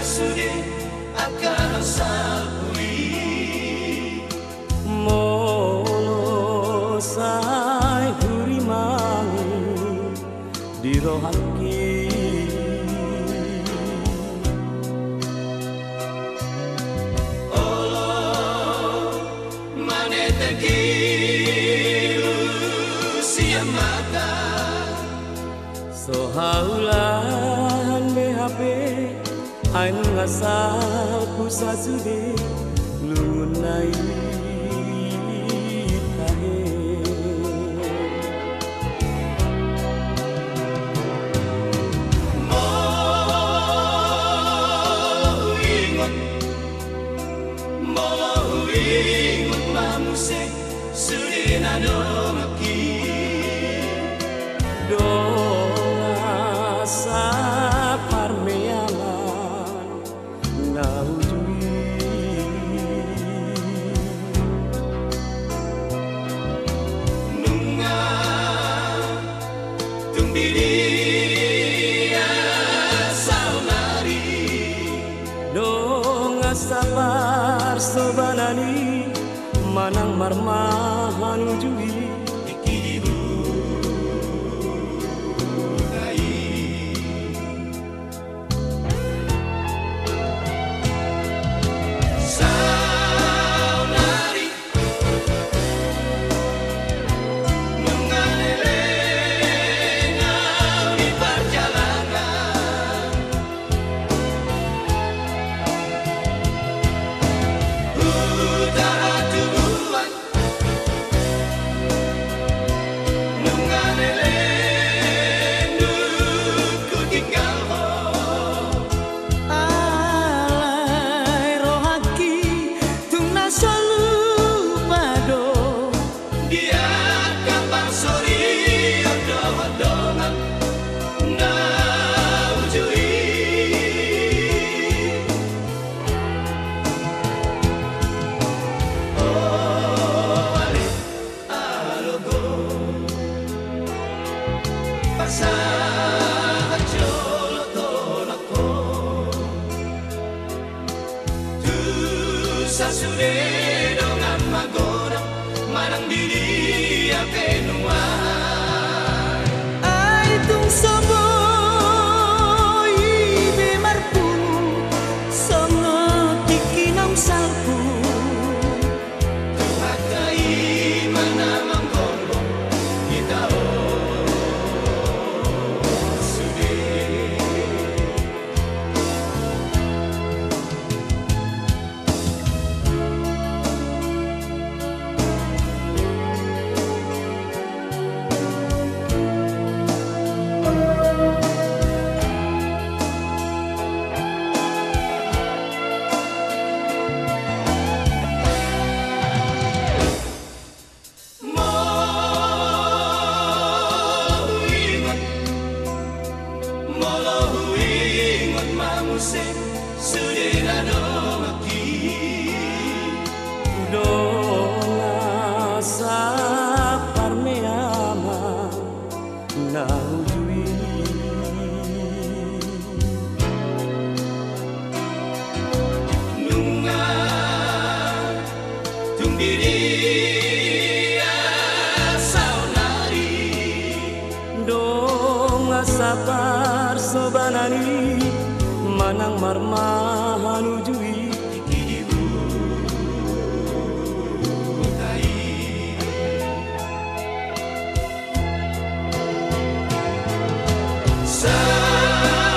sude akan salpuri molo sai hurimangi di rohaki olo maneteki usia mata sohaulan BHP ain ngasal pusa sude lunai tahe mau ingat mamuse sude nanomaki doa sapar mealan naujui nunga tumbiri saunari doa sapar sobanani manang marmahan ujui Sasude dengan magoda marang diri apenua ai tung sobo ibe marpu songo tikinong salpu tuhakai mana manggondo kita sude sude nanomaki doa sapar meama naujui nunga tumbiri saunari doa sapar sobanani manang marmahan ujui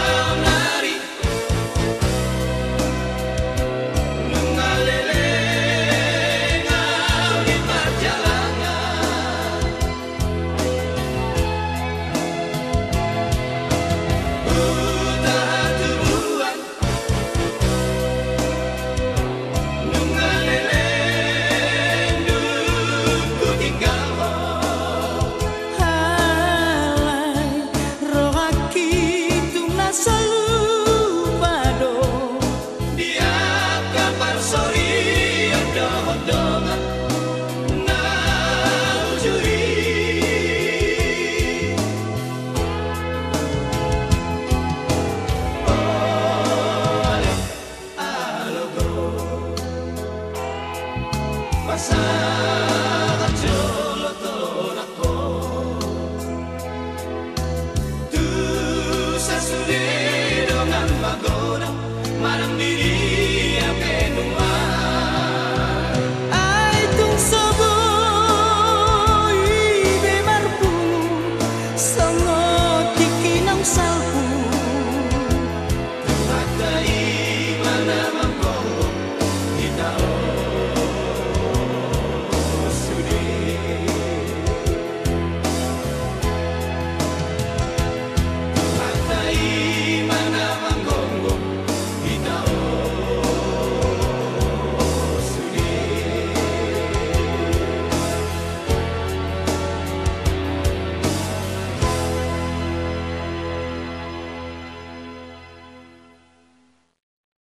saunari nungalele ngau di perjalanan utara tubuhan marang diri